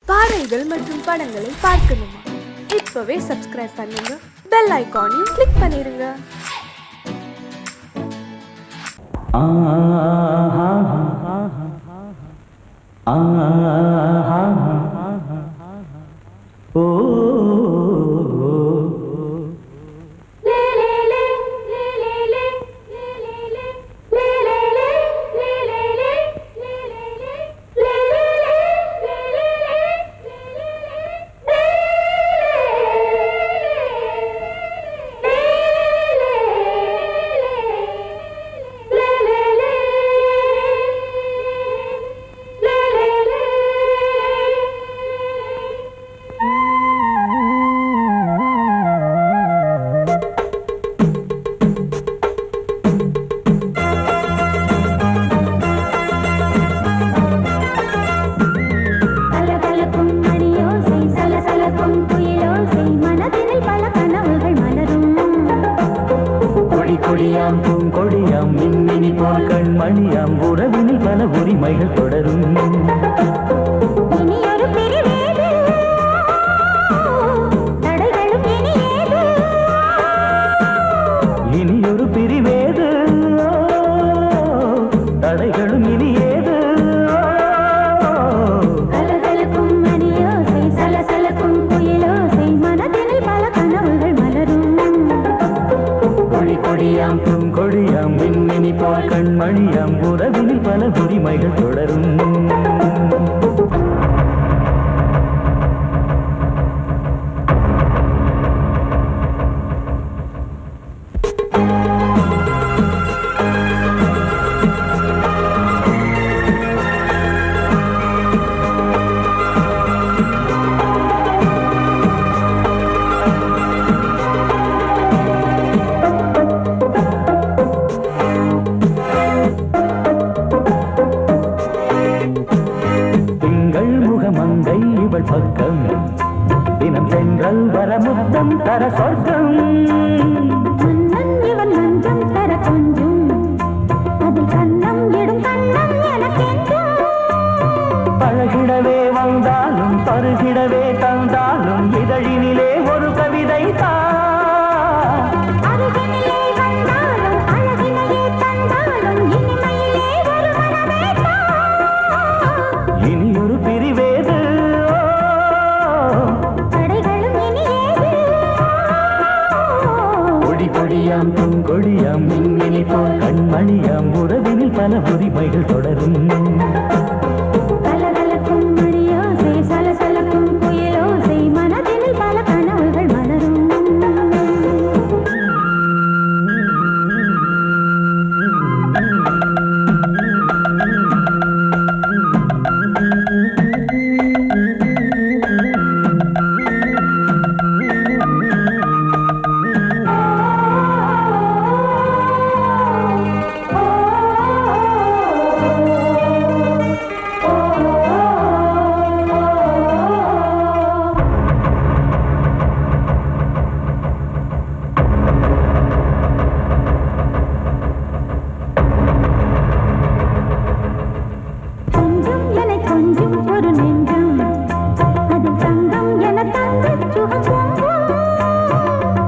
பாடல்கள் மற்றும் படங்களை பார்க்கணுமா? இப்பவே சப்ஸ்கிரைப் பண்ணுங்க, பெல் ஐகானையும் கிளிக் பண்ணிருங்க. கொடியாம் பூங்கொடியாம் மின்மினி போல் கண்மணியாம் உறவினில் பல உரிமைகள் தொடரும். இனியொரு பிரிவேது தடைகளும் இனி ஏது. கலகலக்கும் மணியோசை சலசலக்கும் குயிலோசை மனதில் பல கனவுகள் மலரும். கொடியாம் பூங்கொடியாம் மின்மினி போல் கண்மணியாம் உறவினில் பல உரிமைகள் தொடரும். மங்கை இவள் பக்கம் தினம் சென்றல் வர முத்தம் தர சொர்க்கம். மன்னன் இவன் மஞ்சம் தர கொஞ்சம் அதில் கண்ணம் இடும் கண்ணம் எனக்கென்றும். பழகிடவே வந்தாலும் பருகிடவே தந்தாலும் இதழினிலே ஒரு கவிதை தான். அருகினிலே வந்தாலும் அழகினையே தந்தாலும் இனிமையிலே ஒரு மனமே தான். இனியொரு பிரிவேது தடைகளும் இனியேது. கொடியாம் பூங்கொடியாம் மின்மினி போல் கண்மணியாம் உறவினில் பல உரிமைகள் தொடரும். கலகலக்கும் மணியோசை சலசலக்கும் குயிலோசை மனதில் பல கனவுகள் மலரும். கொஞ்சம் என கொஞ்சம் ஒரு நெஞ்சம் அதில் தங்கம் என தங்க சுகம்.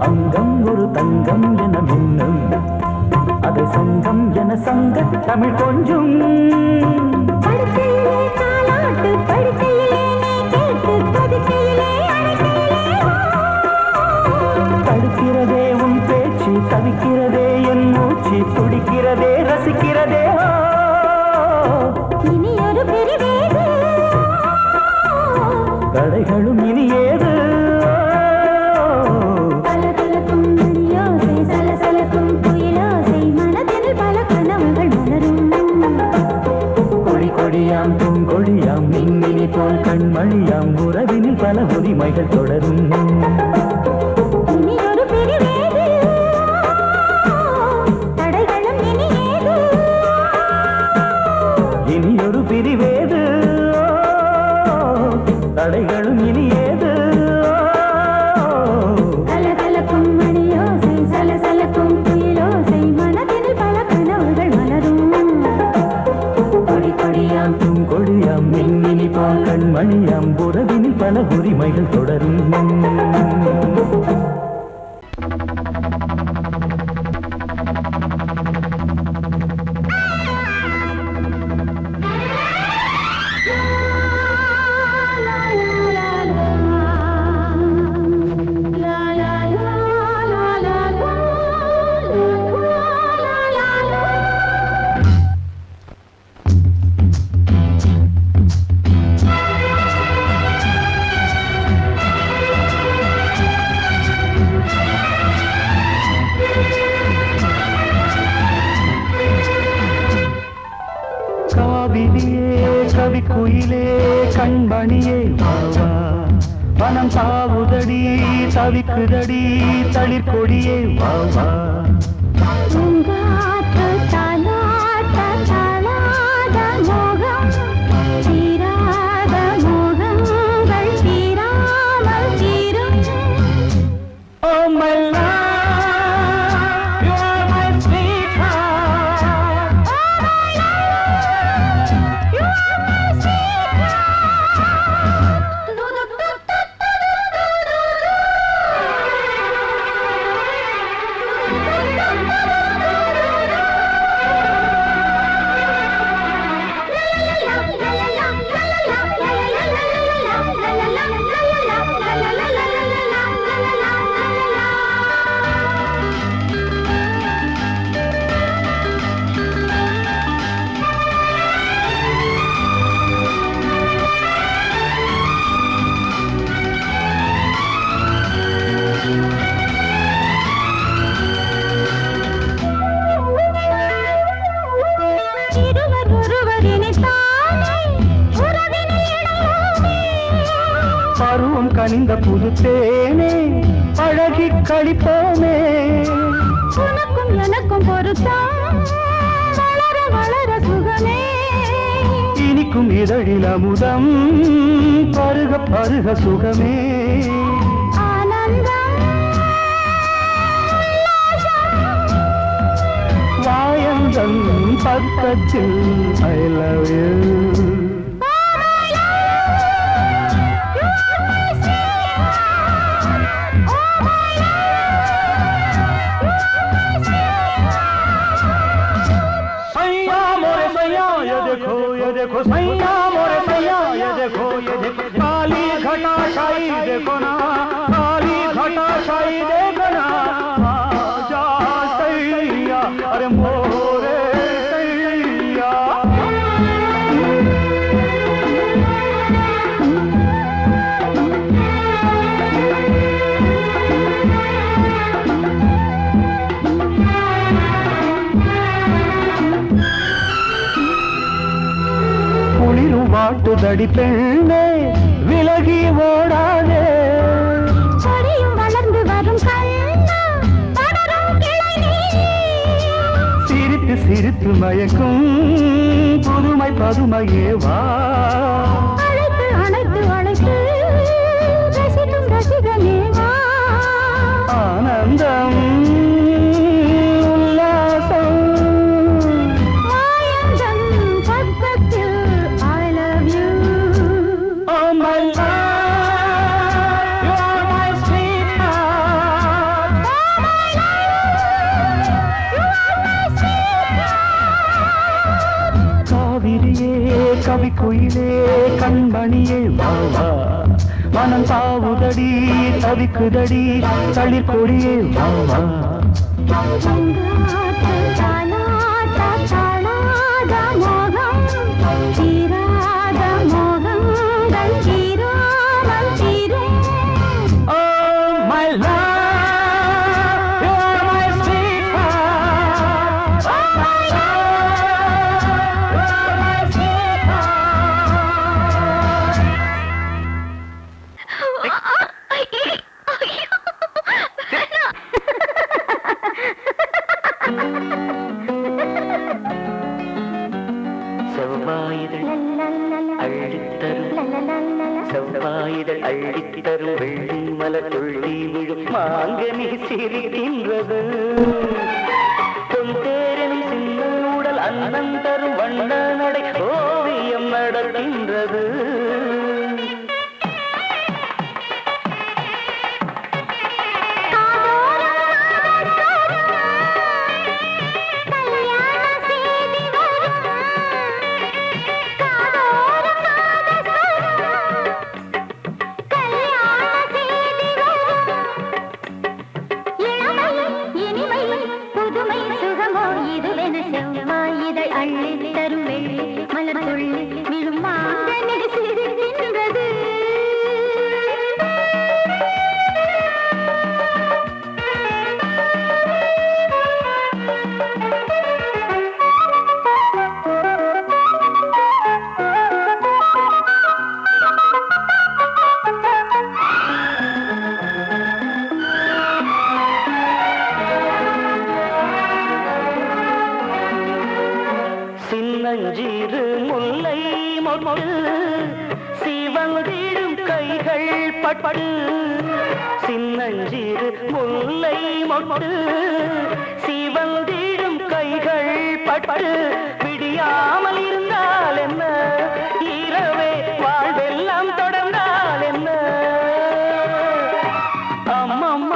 அங்கம் ஒரு தங்கம் என மின்னும் அதை சங்கம் என சங்க தமிழ் கொஞ்சம். படுக்கையிலே தாலாட்டு படுக்கையிலே நீ கேட்டு கொதிக்கையிலே அணைக்கையிலே தடுக்கிறதே உன் பேச்சு தவிக்கிறதே என் மூச்சு துடிக்கிறதே ரசிக்கிறதே. இனி ஒரு பிரிவேது தடைகளும் இனி ஏது. கலகலக்கும் மணியோசை சலசலக்கும் குயிலோசை மனதில் பல கனவுகள் மலரும். கொடியாம் பூங்கொடியாம் மின்மினி போல் கண்மணியாம் உறவினில் பல உரிமைகள் தொடரும். இனி ஒரு பிரிவேது தடைகளும் இனியேது. இனியொரு பிரிவேது தடைகளும் இனி ஏது. கலகலக்கும் மணியோசை சலசலக்கும் குயிலோசை மனதில் பல கனவுகள் மலரும். கொடியாம் பூங்கொடியாம் மின்மினி போல் கண்மணியாம் உறவினில் உறவினில் பல உரிமைகள் தொடரும். கவிக்குயிலே கண்மணியே வாவா, மனம் தாவுதடி தவிக்குதடி தளிர்கொடியே வாவா. பருவம் கனிந்த புது தேனே பழகி கழிப்போமே, உனக்கும் எனக்கும் பொருத்தம் வளர வளர சுகமே, இனிக்கும் இதழில் அமுதம் பருக பருக சுகமே. வாயந்தன் பக்கத்தில் I love you. देखो सैया मोरे सैया ये देखो काली घटा छाई देखो ना, काली घटा छाई देखो ना, जा सैया अरे मोरे सैया. வாட்டுதடி பெண்ணே விலகி ஓடாதே, செடியும் வளர்ந்து வரும் கண்ணா படரும் கிளை, சிரித்து சிரித்து மயக்கும் புதுமை பதுமையே வா, அழைத்து அழைத்து அழைத்து ரசிக்கும் ரசிகனே வா, ஆனந்தம் உல்லாசம் வாயந்தன் பக்கத்தில் I love you. Oh my love, you are my sweetheart. Oh my love, you are my sweetheart. காவிரியே கவிக்குயிலே கண்மணியே வாவா, மனம் தாவுதடி தவிக்குதடி தளிர்கொடியே வாவா. செவ்வாயிதழ் அள்ளித்தரும் வெள்ளி மலர் துள்ளி விழும் மாங்கனி சிரிக்கின்றது, பொன்தேரனின் சின்ன உடல் அன்னம் தரும் வண்ண நடை ஓவியம் நடக்கின்றது. பட்டு சின்னஞ்சிறு முல்லை மொட்டு சிவந்திடும் கைகள் பட்டு விடியாமல் இருந்தால் என்ன இரவே வாழ்வெல்லாம் தொடர்ந்தால் என்ன அம்மம்மா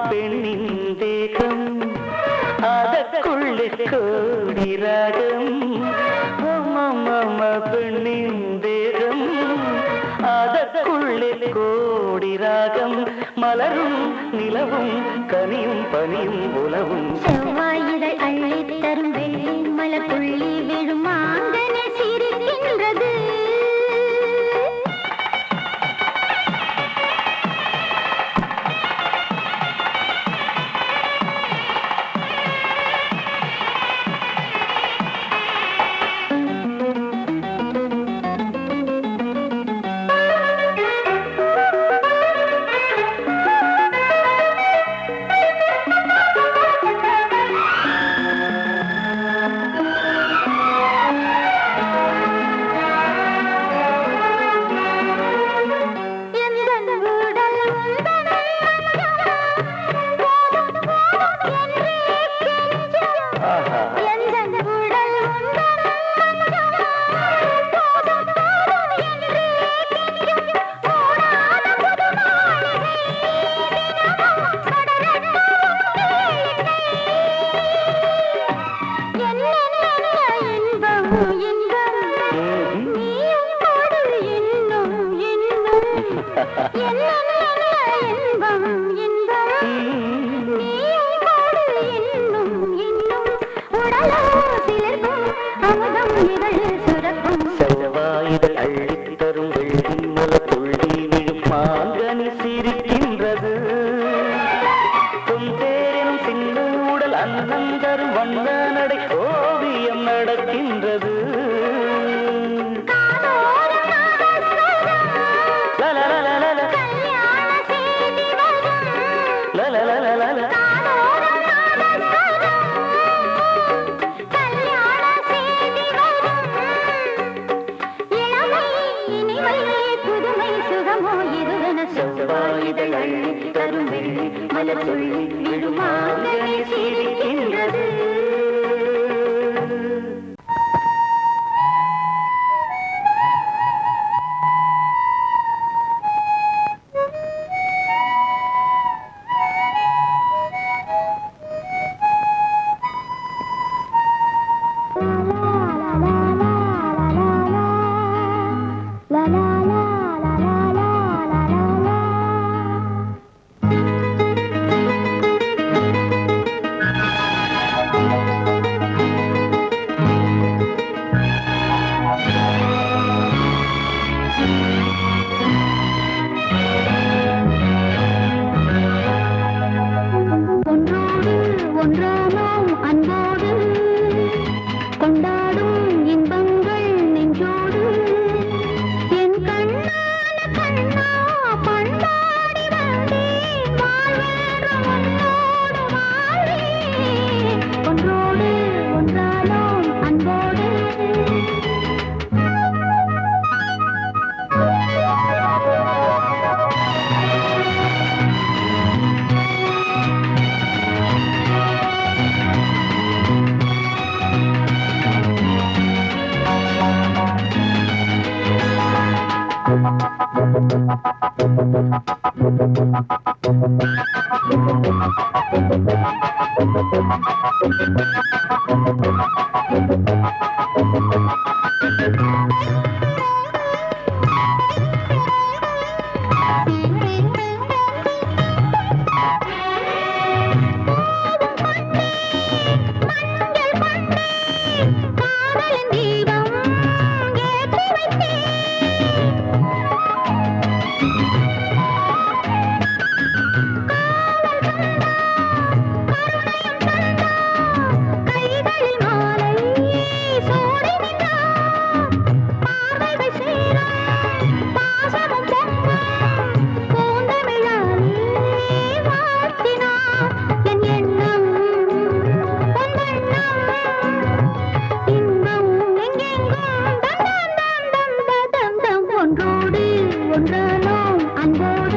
பெண்ணின் தேகம் அதற்குள்ளே கோடி ராகம் அம்மம்மா பெண்ணின் தேகம் அதற்குள்ளே கோடி ராகம் மலரும் நிலவும் கனியும் பனியும் உலவும் செவ்வாயிலை அள்ளித் தரும் வெள்ளி மலர்த்துள்ளி விழும் மாங்கனி சிரிக்கின்றது செவ்வாயிலை அள்ளித் தரும் வெள்ளி மலர்த்துள்ளி விழும் மாங்கனி சிரிக்கின்றது பொந்தேரும் சின்ன உடல் அன்னம் தரும் வண்ண நடை ஓவியம் நடக்கின்றது செவ்வாயிலை அள்ளித் தரும் வெள்ளி மலர்த்துள்ளி விழும் மாங்கனி சிரிக்கின்றது ஒன்றோடு ஒன்றானோம் அன்போடு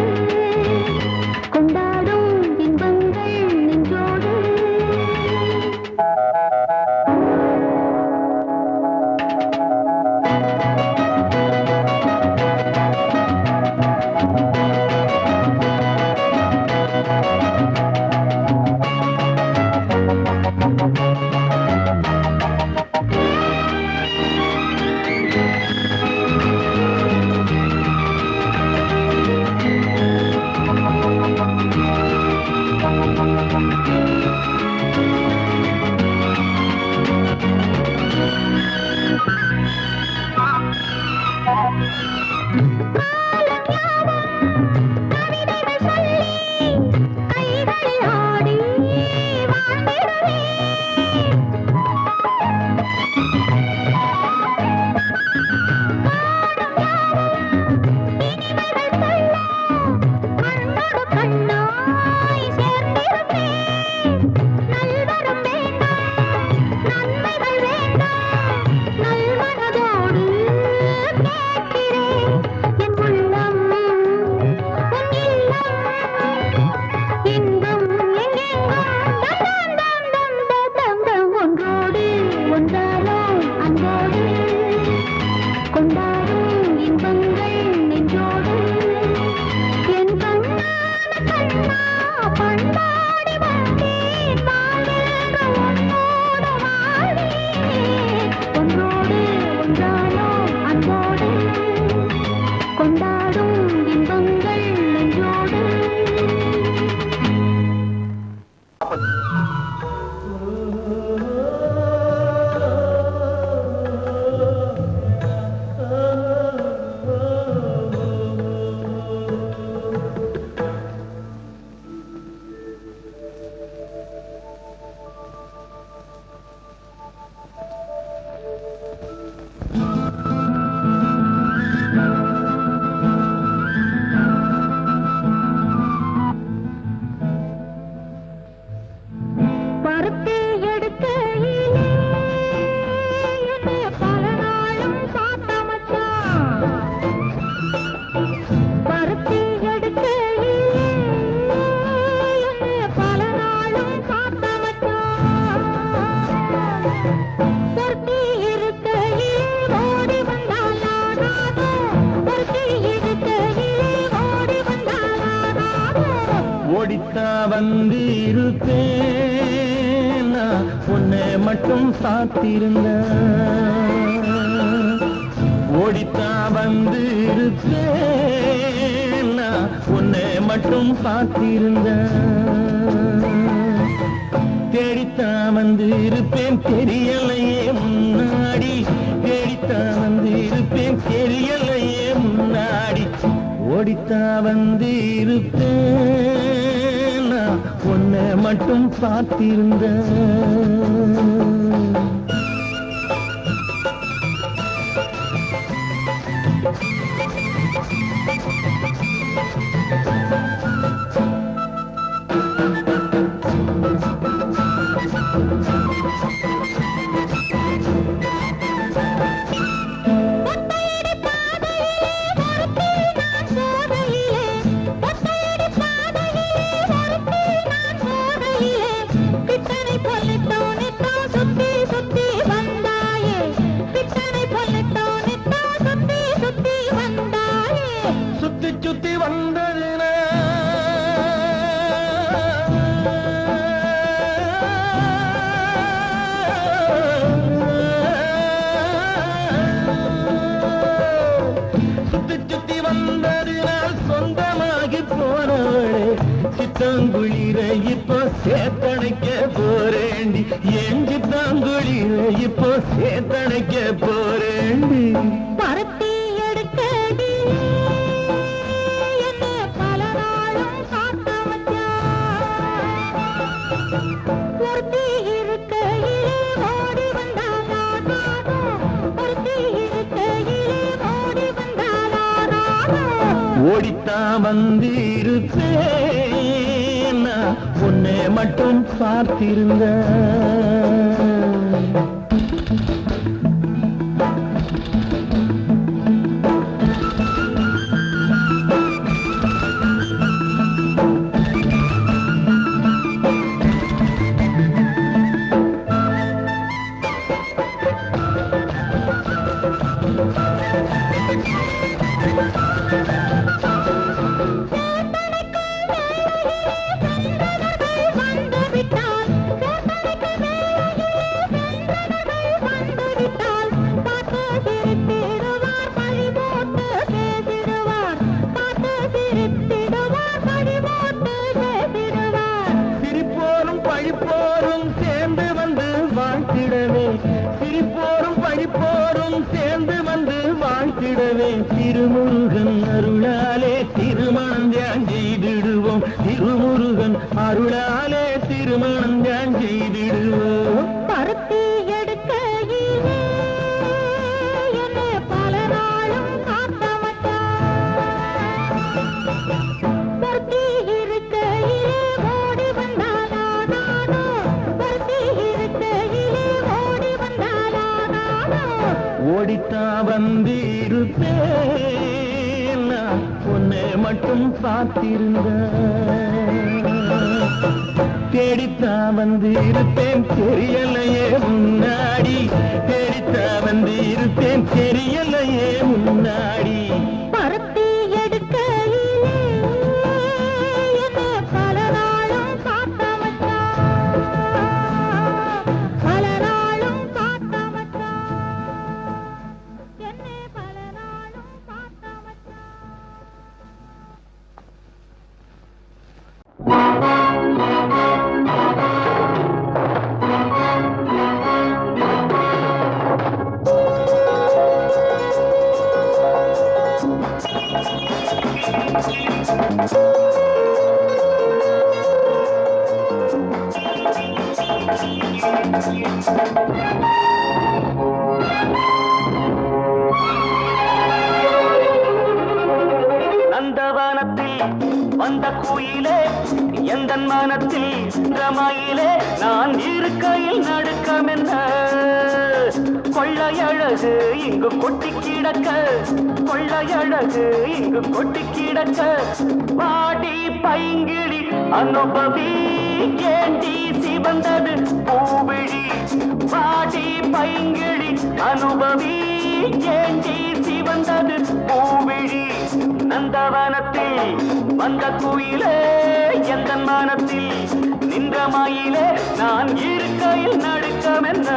துன்பங்கள் நெஞ்சோடு பருத்தி எடுக்கையிலே என்னை பல நாளும் பார்த்த மச்சான். பருத்தி எடுக்கையிலே என்னை பல நாளும் பார்த்த மச்சான். பொருத்தி இருக்கையிலே ஓடி வந்தால் நானாதோ. பொருத்தி இருக்கையிலே ஓடி வந்தால் நானாதோ. ஓடித்தா வந்து இருப்பேன் நான் உன்னை மட்டும் சாத்திருந்த. ஓடித்தா வந்து இருப்பேன் நான் உன்னை மட்டும் சாத்திருந்த. தேடித்தா வந்து இருப்பேன் தெரியலையே முன்னாடி. தேடித்தா வந்து இருப்பேன் தெரியலையே முன்னாடி. ஓடித்தா வந்து இருப்பேன் நான் உன்னை மட்டும் பார்த்திருந்த. சுத்தி சுத்தி வந்ததுன சுத்தி சுத்தி வந்ததுனால் சொந்தமாகி போனவளே. சித்தாங்குளிர இப்போ சேத்தணைக்க போறேண்டி. என் சித்தாங்குளிர இப்போ சேத்தணைக்க போறேண்டி. பருத்தி எடுக்கடி என்னை பல நாளும் காத்த மச்சான். பொருத்தி இருக்கையிலே ஓடி வந்தால் நானாதோ. பொருத்தி இருக்கையிலே ஓடி வந்தால் நானாதோ. ஓடித்தா வந்து இருப்பேன் நான் உன்னை மட்டும் பார்த்திருந்த. சிரிப்போரும் பழிப்போரும் சேர்ந்து வந்து வாழ்த்திடவே. சிரிப்போரும் பழிப்போரும் சேர்ந்து வந்து வாழ்த்திடவே. திருமுருகன் அருளாலே திருமணம் தியான் செய்திடுவோம். திருமுருகன் அருளாலே திருமணம் தியான் செய்திடுவோம். பருத்தி எடுக்கையிலே என்னை பல நாளும் காத்த மச்சான். பொருத்தி இருக்கையிலே ஓடி வந்தால் நானாதோ. பொருத்தி இருக்கையிலே ஓடி வந்தால் நானாதோ. ஓடித்தா வந்து இருப்பேன் நான் உன்னை மட்டும் பார்த்திருந்த. தேடித்தா வந்து இருப்பேன் தெரியலையே முன்னாடி. தேடித்தா வந்து இருப்பேன் தெரியலையே முன்னாடி. பருத்தி எடுக்கையிலே என்னை பல நாளும் காத்த மச்சான். பல நாளும் காத்த மச்சான். என்னை பல நாளும் காத்த மச்சான். நந்தவனத்தில் வந்த குயிலே எந்த மனத்தில் ரமாயிலே நான் இருக்கையில் நடுக்கம் என்ன கொள்ளையழகு இங்கு கொட்டி கிடக்க கொள்ளையழகு இங்கு கொட்டி கிடக்க பாடி பைங்கிழி அனுபவி ஏண்டி சிவந்தது பூவிழி பாடி பைங்கிழி அனுபவி ஏண்டி சிவந்தது பூவிழி நந்தவனத்தில் வந்த குயிலே எந்த மனத்தில் நின்ற மயிலே நான் இருக்கையில் நடுக்கம் என்ன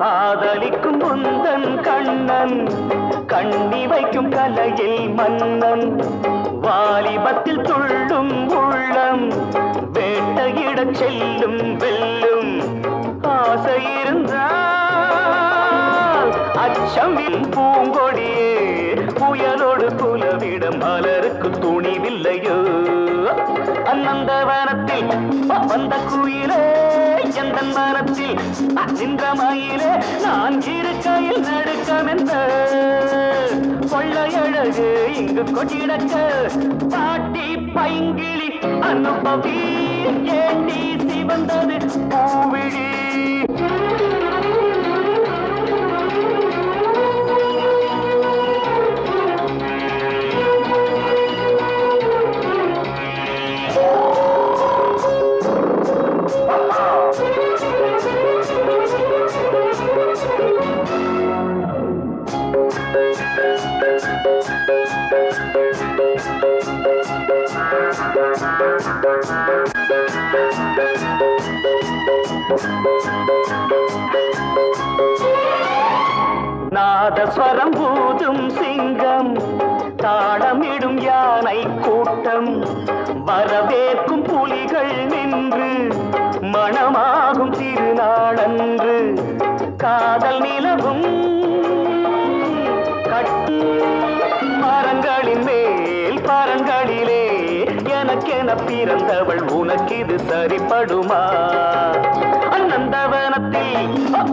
காதலிக்கும் முந்தன் கண்ணன் கண்ணி வைக்கும் கலையில் மன்னன் வாலிபத்தில் துள்ளும் உள்ளம் வேட்டையிடச் செல்லும் வெல்லும் ஆசை இருந்தால் அச்சமின் பூங்கொடியே புயலோடு குலவிடம் மலருக்கு துணிவில்லையோ அநந்தவனத்தில் வந்த குயிலே எந்த மனத்தில் நின்ற மயிலே நான் இருக்கையில் நடுக்கம் என்ற கொள்ளையழகு இங்கு கொட்டிடக்க பாட்டி பைங்கிழி அனுபவி ஏண்டி சிவந்தது பூவிழி நாதஸ்வரம் ஊதும் சிங்கம் தாளமிடும் யானை கூட்டம் வரவேற்கும் புலிகள் நின்று மணமாகும் திருநாளன்று காதல் நிலவும் மரங்களின் மேல் பரங்களிலே எனக்கென பிறந்தவள் உனக்கிது சரிப்படுமா அநந்தவனத்தில்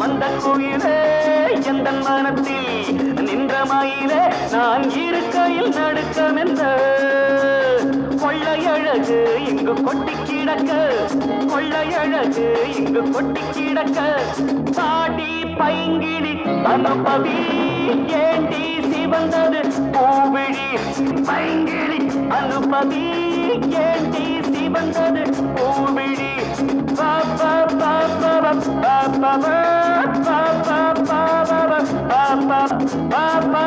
வந்த குயிலே எந்த மனத்தில் நின்ற மயிலே நான் இருக்கையில் நடுக்கம் என்ற கொள்ளையழகு இங்கு கொட்டி கிடக்க கொள்ளையழகு இங்கு கொட்டி கிடக்க பாடி பைங்கிழி அனுபவி ஏண்டி சிவந்தது பூவிழி பைங்கிழி அனுபவி ஏண்டி சிவந்தது பூவிழி பாப்பா பாப்பா பாப்பா பாப்பா பாப்பா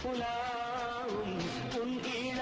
புலாவும் உன் இள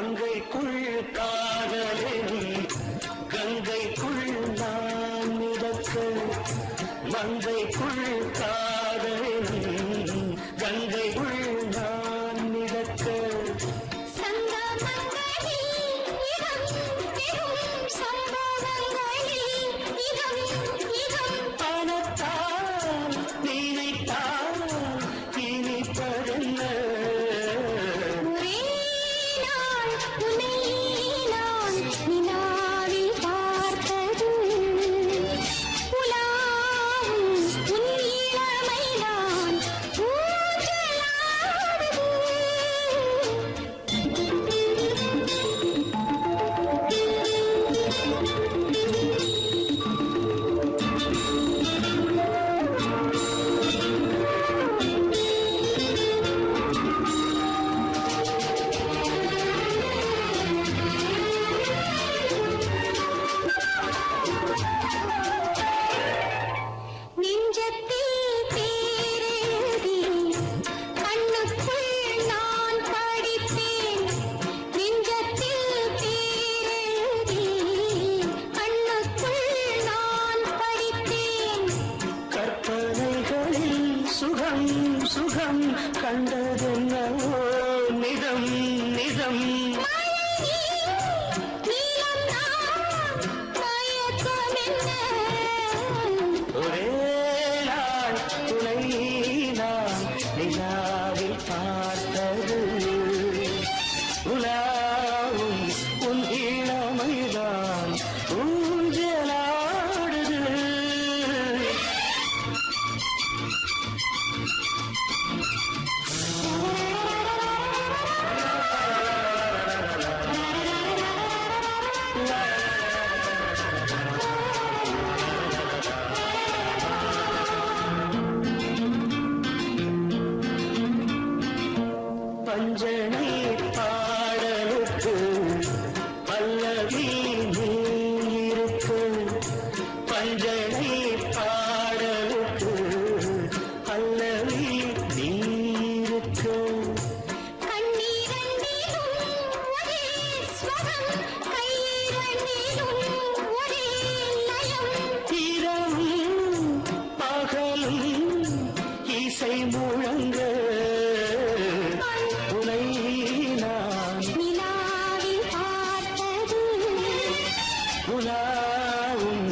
மங்கைக்குள் காதலின் கங்கைக்குள் நான் மிதக்க மங்கைக்குள் காதலின் கங்கைக்குள் நான் மிதக்க பணத்தால் நினைத்தால் இனிப்பதென்ன சுகம் சுகம் கண்டதென்னவோ நிதம் நிதம் ஒரே நாள் துணை நான் நிலாவில் பார்த்தது உலாவும் உன் இளமைதான் ஊஞ்சலாடுது பஞ்சனை பாடலுக்கு பல்லவி நீ இருக்கு பஞ்சனை பாடலுக்கு பல்லவி நீ இருக்கு இரவும் பகலும் இசை முழங்க உனை நான் உலாவும்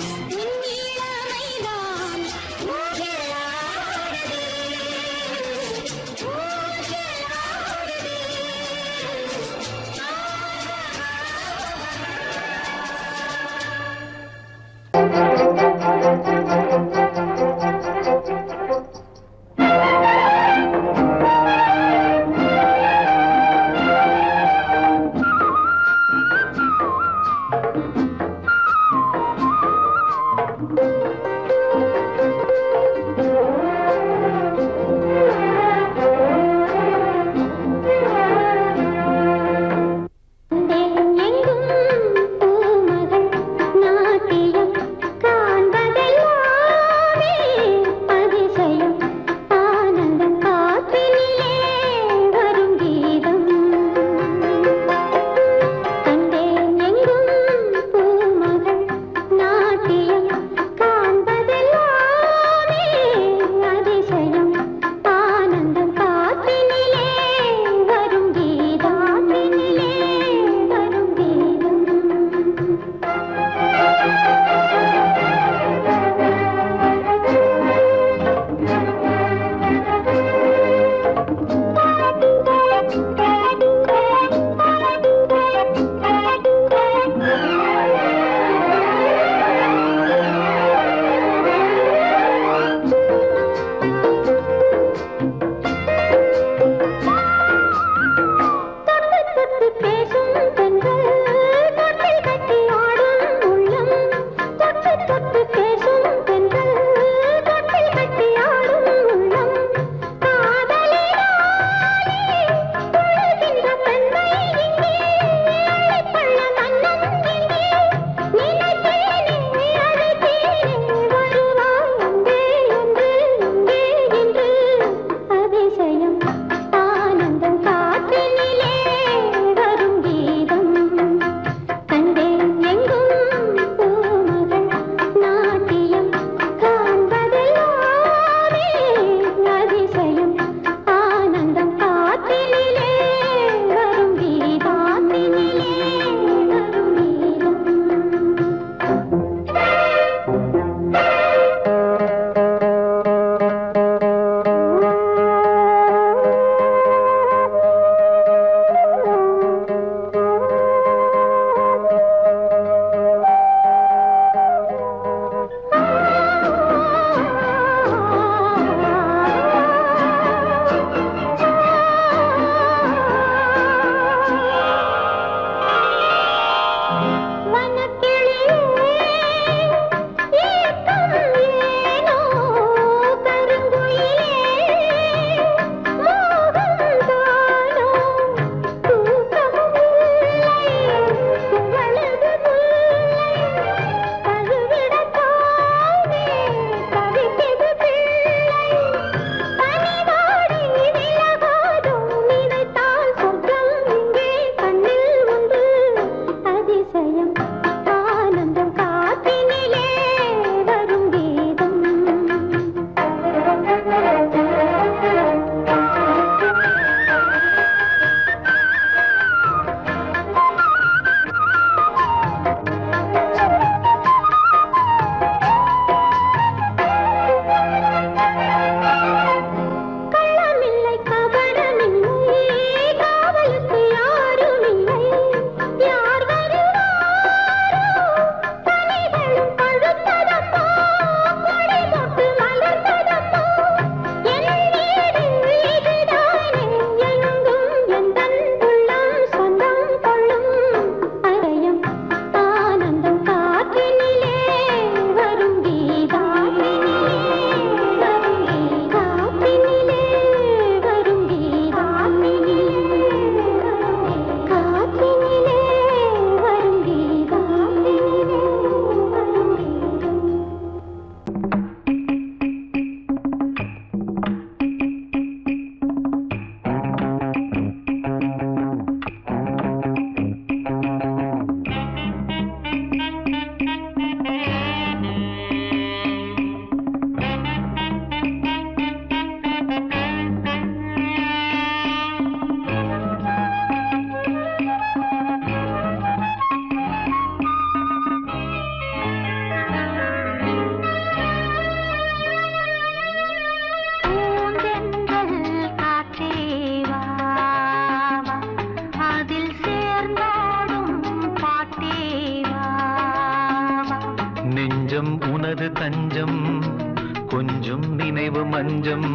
கொஞ்சம் நினைவு மஞ்சம்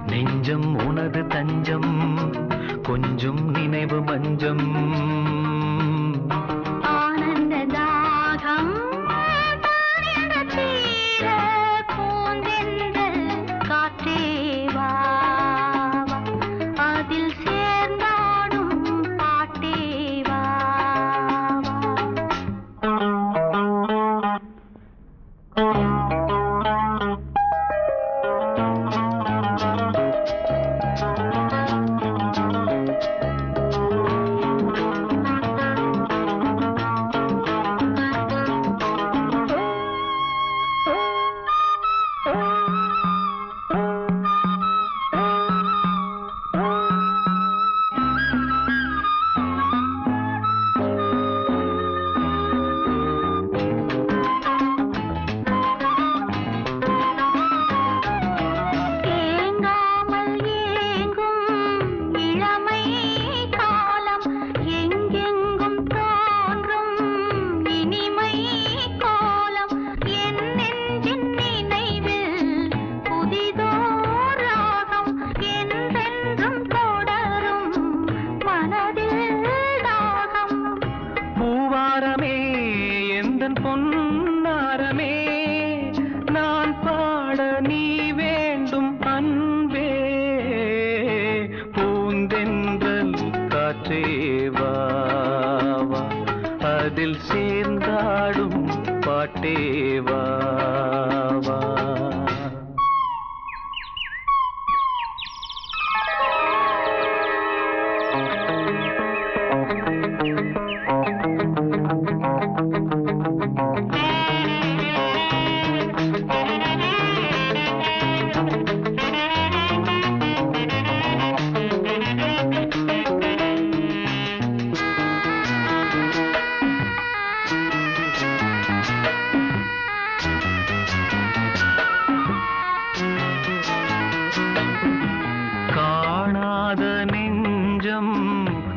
நெஞ்சம் உனது தஞ்சம் கொஞ்சம் நினைவு மஞ்சம் ஆனந்த தாகம் தீர பூந்தென்றல் காற்றே வா அதில் சேர்ந்தாடும் பாட்டே வா பொன்னாரமே நான் பாட நீ வேண்டும் அன்பே பூந்தென்றல் காற்றே வா அதில் சேர்ந்தாடும் பாட்டே வா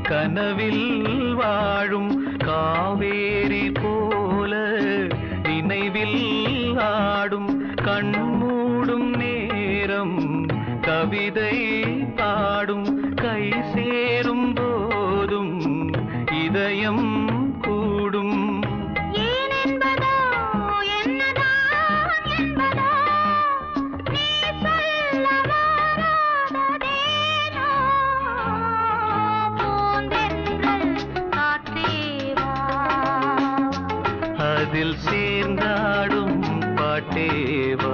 கனவில் வாழும் காவேரி போல நினைவில் ஆடும் கண்மூடும் நேரம் கவிதை பாடும் கை சேரும் போதும் இதயம் கூடும் அதில் சேர்ந்தாடும் பாட்டே வா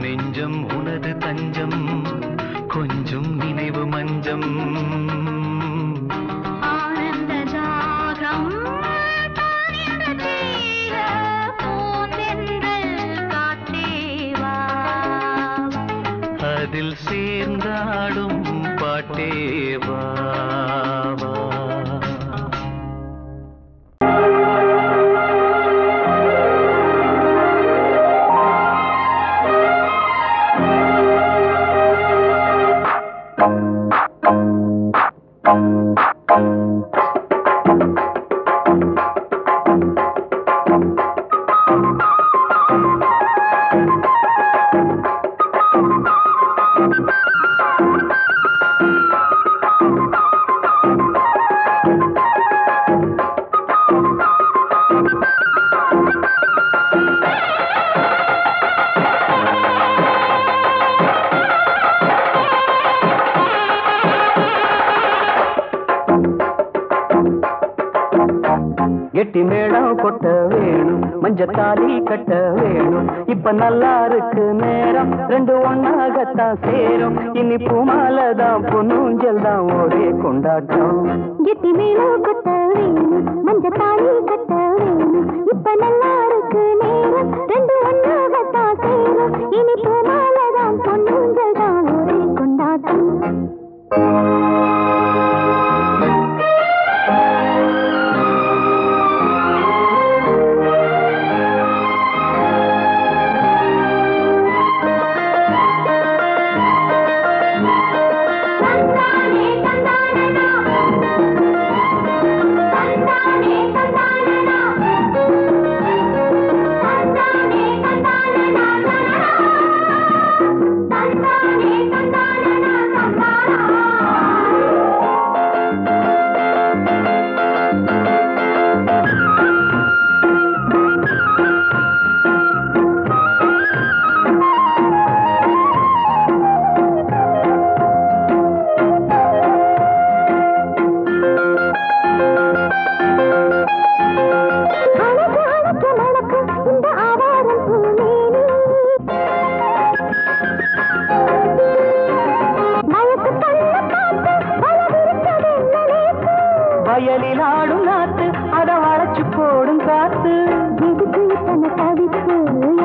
நெஞ்சம் உனது தஞ்சம் கொஞ்சம் நினைவு மஞ்சம் ஆனந்த தாகம் தீர பூந்தென்றல் காற்றே வா அதில் சேர்ந்தாடும் பாட்டே வா கெட்டி மேளம் கொட்ட வேணும் மஞ்சத்தாலி கட்ட வேணும் இப்ப நல்லா இருக்கு நேரம் ரெண்டு ஒன்னாகத்தான் சேரும் இனி பூமாலதான் பொன்னூஞ்சல் தான் ஒரே கொண்டாட்டம் கெட்டி மேளம் கொட்ட வேணும் மஞ்சத்தாலி கட்ட வேணும் இப்ப நல்லா இருக்கு நேரம் ரெண்டு ஒன்னாகத்தான் சேரும் இனி பூமாலதான் பொன்னூஞ்சல் தான் ஒரே கொண்டாட்டம் Thank you. காத்து எதுக்கு இத்தனை தவிப்பு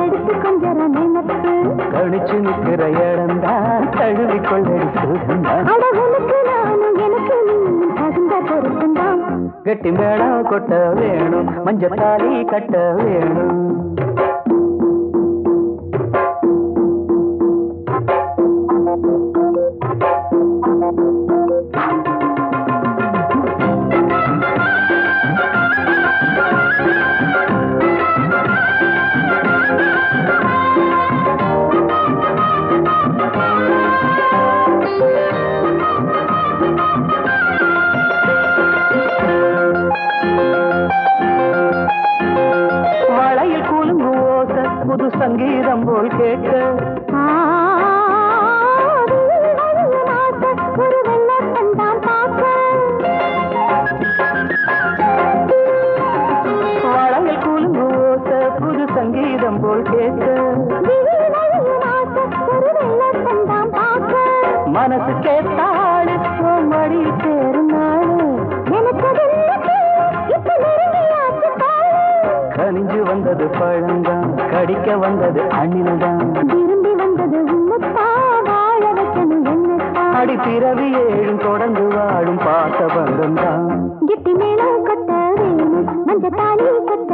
எடுத்து கொஞ்சம் நினைப்பு கழிச்சு நிற்கிற இடம்தான் தழுவி கொள்ளடி சுகந்தான் அழகுனுக்கு நானும் எனக்கு நீ தகுந்த பொருத்தந்தான் கெட்டி மேளம் கொட்ட வேணும் மஞ்சத்தாலி கட்ட வேணும் வளையில் கூலுங்கு ஓச புது சங்கீதம் போல் கேட்க ஒரு வெள்ளத்தந்தான் பார்க்க வளையில் கூலுங்கு ஓச புது சங்கீதம் போல் கேட்க ஒரு வெள்ளத்தந்தான் பார்க்க மனசு கேட்டாள் மடி சேரும் நாள் எனக்கு இப்ப நெருங்கியாச்சு பாரு கனிஞ்சு வந்தது பழந்தான் கடிக்க வந்தது அணில்தான் விரும்பி வந்தது உன்னத்தான் வாழ வைக்கணும் என்னத்தான் அடி பிறவி ஏழும் தொடர்ந்து வாழும் பாசபந்தம் தான் கெட்டி மேளம் கட்ட வேணும் மஞ்ச தாலி கட்ட